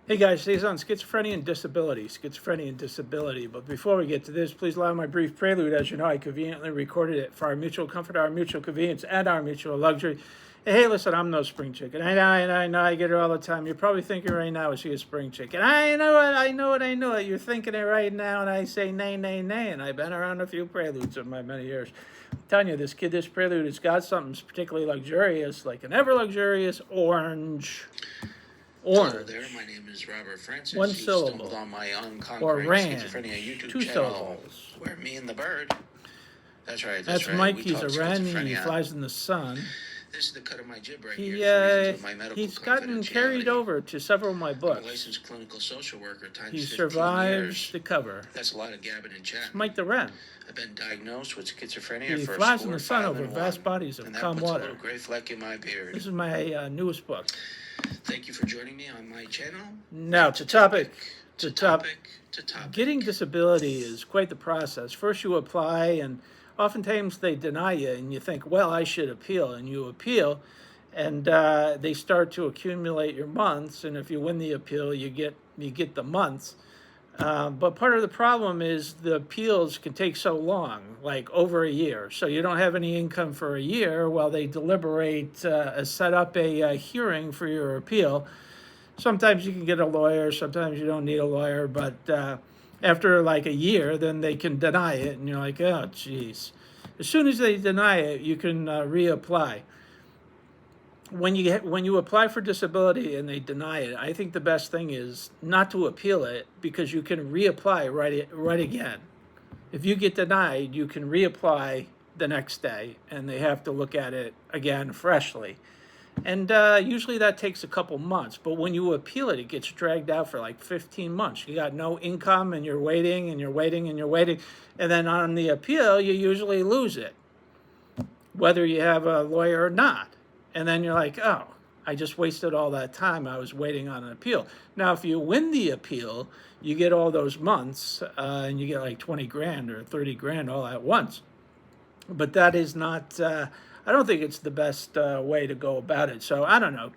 Hey guys, today's on schizophrenia and disability. Schizophrenia and disability. But before we get to this, please allow my brief prelude. As you know, I conveniently recorded it for our mutual comfort, our mutual convenience, and our mutual luxury. Hey, listen, I'm no spring chicken. I know, I get it all the time. You're probably thinking right now, is she a spring chicken? I know it. You're thinking it right now, and I say nay, nay, nay. And I've been around a few preludes in my many years. I'm telling you, this prelude has got something particularly luxurious, like an ever luxurious orange. Hello there, my name is Robert Francis. One you syllable. Stumbled on my Or ranch. Schizophrenia YouTube Two channel. syllables. Where me and the bird. That's right. That's right. Mike. We He's talk a wren. He schizophrenia. flies in the sun. This is the cut of my jib right here. For reasons of my medical He's gotten carried confidentiality. over to several of my I'm a books. licensed clinical social worker. Times He 15 survives years. the cover. That's a lot of gabbing and chatting. It's Mike the wren. I've been diagnosed with schizophrenia He for flies a in the score, sun 5 over and vast 1, bodies of and that calm puts a water. little gray fleck in my beard. This is my newest book. Thank you for joining me on my channel. Now to topic. To topic. Getting disability is quite the process. First you apply, and oftentimes they deny you, and you think, well, I should appeal, and you appeal, and they start to accumulate your months, and if you win the appeal, you get the months. But part of the problem is the appeals can take so long, like over a year. So you don't have any income for a year while they deliberate, set up a hearing for your appeal. Sometimes you can get a lawyer, sometimes you don't need a lawyer, but after like a year, then they can deny it, and you're like, oh, geez. As soon as they deny it, you can reapply. When you apply for disability and they deny it, I think the best thing is not to appeal it, because you can reapply right again. If you get denied, you can reapply the next day, and they have to look at it again freshly. And usually that takes a couple months. But when you appeal it, it gets dragged out for like 15 months. You got no income, and you're waiting, and you're waiting, and you're waiting. And then on the appeal, you usually lose it, whether you have a lawyer or not. And then you're like, oh, I just wasted all that time. I was waiting on an appeal. Now, if you win the appeal, you get all those months, and you get like 20 grand or 30 grand all at once. But that is not... I don't think it's the best way to go about it. So I don't know.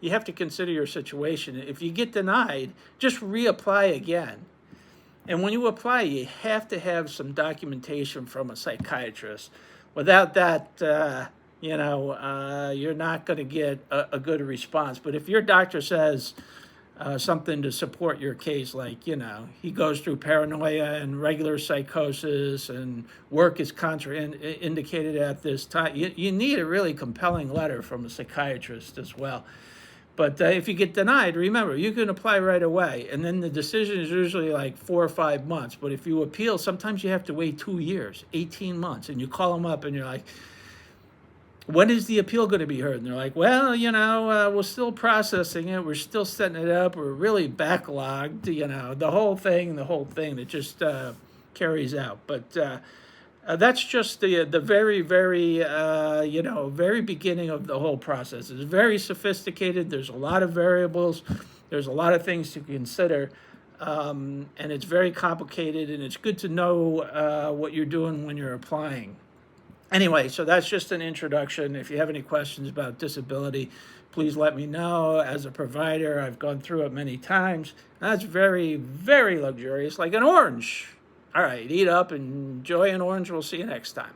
You have to consider your situation. If you get denied, just reapply again. And when you apply, you have to have some documentation from a psychiatrist. Without that, you're not going to get a good response. But if your doctor says something to support your case, like, he goes through paranoia and regular psychosis and work is contraindicated at this time, you need a really compelling letter from a psychiatrist as well. But if you get denied, remember, you can apply right away, and then the decision is usually like 4 or 5 months. But if you appeal, sometimes you have to wait 2 years, 18 months, and you call them up and you're like, when is the appeal going to be heard? And they're like, well, we're still processing it. We're still setting it up. We're really backlogged, the whole thing that just carries out. But that's just the very, very, very beginning of the whole process. It's very sophisticated. There's a lot of variables. There's a lot of things to consider. And it's very complicated, and it's good to know what you're doing when you're applying. Anyway, so that's just an introduction. If you have any questions about disability, please let me know. As a provider, I've gone through it many times. That's very, very luxurious, like an orange. All right, eat up and enjoy an orange. We'll see you next time.